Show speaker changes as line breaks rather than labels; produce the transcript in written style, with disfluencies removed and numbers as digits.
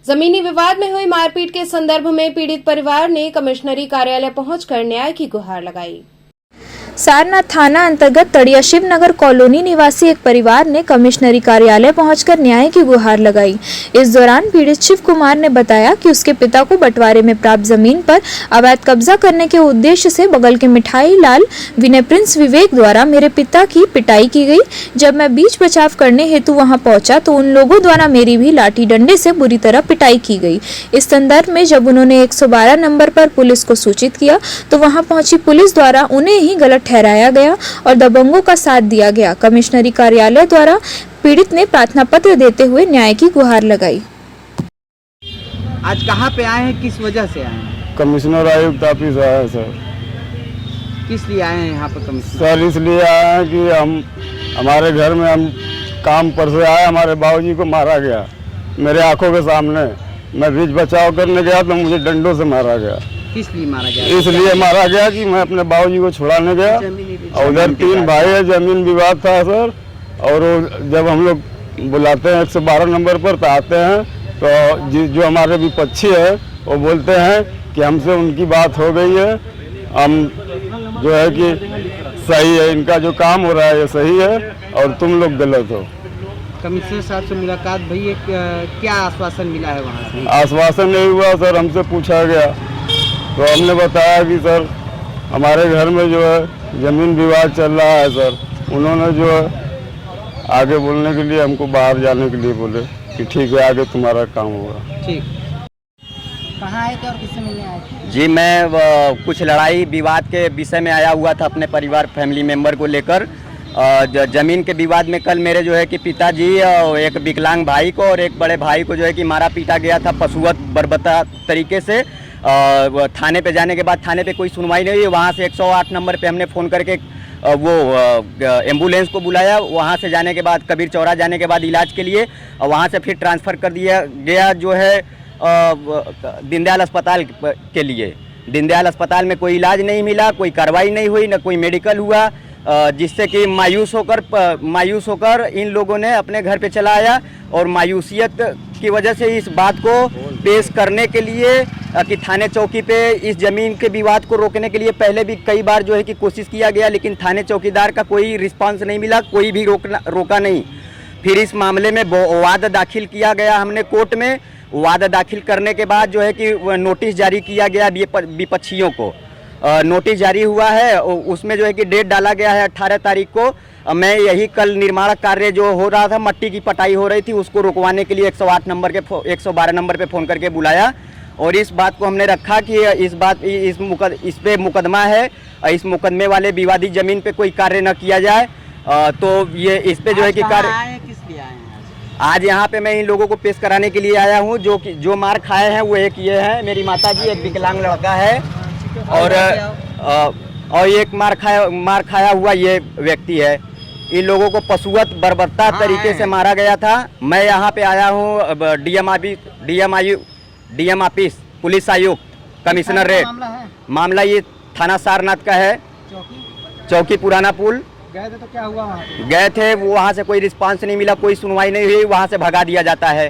जमीनी विवाद में हुई मारपीट के संदर्भ में पीड़ित परिवार ने कमिश्नरी कार्यालय पहुंचकर न्याय की गुहार लगाई।
सारनाथ थाना अंतर्गत तड़िया शिवनगर कॉलोनी निवासी एक परिवार ने कमिश्नरी कार्यालय पहुंचकर न्याय की गुहार लगाई। इस दौरान पीड़ित शिव कुमार ने बताया कि उसके पिता को बंटवारे में प्राप्त जमीन पर अवैध कब्जा करने के उद्देश्य से बगल के मिठाई लाल विनय प्रिंस विवेक द्वारा मेरे पिता की पिटाई की गई। जब मैं बीच बचाव करने हेतु वहां पहुंचा तो उन लोगों द्वारा मेरी भी लाठी डंडे से बुरी तरह पिटाई की गई। इस संदर्भ में जब उन्होंने 112 नंबर पर पुलिस को सूचित किया तो वहां पहुंची पुलिस द्वारा उन्हें ही गलत ठहराया गया और दबंगों का साथ दिया गया। कमिश्नरी कार्यालय द्वारा पीड़ित ने प्रार्थना पत्र देते हुए न्याय की गुहार लगाई।
आज कहाँ पे आए हैं, किस वजह से आए हैं?
कमिश्नर आयुक्त ऑफिस आया है सर।
किस लिए आए हैं यहाँ पर कमिश्नर?
सर इसलिए आए हैं कि हमारे घर में हम काम पर से आए, हमारे बाबूजी को मारा गया मेरे आंखों के सामने। मैं बीच बचाव करने गया तो मुझे डंडों से मारा गया।
किस लिए मारा गया?
इसलिए मारा गया कि मैं अपने बाबूजी को छुड़ाने गया और उधर 3 भाई है, जमीन विवाद था सर। और जब हम लोग बुलाते हैं 112 नंबर पर तो आते हैं तो जो हमारे विपक्षी है वो बोलते हैं कि हमसे उनकी बात हो गई है, हम जो है कि सही है, इनका जो काम हो रहा है ये सही है और तुम लोग गलत हो।
कमिश्नर साहब से मुलाकात भई, क्या आश्वासन मिला है वहाँ से?
आश्वासन नहीं हुआ सर, हमसे पूछा गया तो हमने बताया कि सर हमारे घर में जो है ज़मीन विवाद चल रहा है सर। उन्होंने जो है आगे बोलने के लिए हमको बाहर जाने के लिए बोले कि ठीक है आगे तुम्हारा काम होगा। ठीक।
कहाँ आए थे और किससे मिलने आए थे?
जी मैं कुछ लड़ाई विवाद के विषय में आया हुआ था अपने परिवार फैमिली मेंबर को लेकर। ज़मीन के विवाद में कल मेरे जो है कि पिताजी एक विकलांग भाई को और एक बड़े भाई को जो है कि मारा पीटा गया था पशुवत बर्बरता तरीके से। थाने पे जाने के बाद थाने पे कोई सुनवाई नहीं हुई। वहाँ से 108 नंबर पे हमने फ़ोन करके वो एम्बुलेंस को बुलाया। वहाँ से जाने के बाद कबीर चौरा जाने के बाद इलाज के लिए वहाँ से फिर ट्रांसफ़र कर दिया गया जो है दीनदयाल अस्पताल के लिए। दीनदयाल अस्पताल में कोई इलाज नहीं मिला, कोई कार्रवाई नहीं हुई, न कोई मेडिकल हुआ, जिससे कि मायूस होकर इन लोगों ने अपने घर पे चला आया। और मायूसियत की वजह से इस बात को पेश करने के लिए कि थाने चौकी पे इस ज़मीन के विवाद को रोकने के लिए पहले भी कई बार जो है कि कोशिश किया गया, लेकिन थाने चौकीदार का कोई रिस्पांस नहीं मिला, कोई भी रोका नहीं। फिर इस मामले में वाद दाखिल किया गया हमने कोर्ट में। वाद दाखिल करने के बाद जो है कि नोटिस जारी किया गया विपक्षियों को। नोटिस जारी हुआ है, उसमें जो है कि डेट डाला गया है 18 तारीख को। मैं यही कल निर्माण कार्य जो हो रहा था, मट्टी की पटाई हो रही थी, उसको रुकवाने के लिए 108 नंबर के 112 नंबर पे फ़ोन करके बुलाया। और इस बात को हमने रखा कि इस पे मुकदमा है, इस मुकदमे वाले विवादित ज़मीन पे कोई कार्य न किया जाए। तो ये इस पे जो है कि कार्य
किस लिए आए हैं
आज यहाँ पे मैं इन लोगों को पेश कराने के लिए आया हूँ। जो मार खाए हैं वो एक ये है मेरी माताजी, एक विकलांग लड़का है और एक मार खाया हुआ ये व्यक्ति है। इन लोगों को पशुवत बर्बरता तरीके से मारा गया था। मैं यहाँ पे आया हूँ डीएम ऑफिस, पुलिस आयुक्त, कमिश्नर रेड। मामला ये थाना सारनाथ का है, चौकी पुराना पुल।
गए थे तो क्या हुआ वहाँ पे?
गए थे, वहाँ से कोई रिस्पांस नहीं मिला, कोई सुनवाई नहीं हुई, वहाँ से भगा दिया जाता है।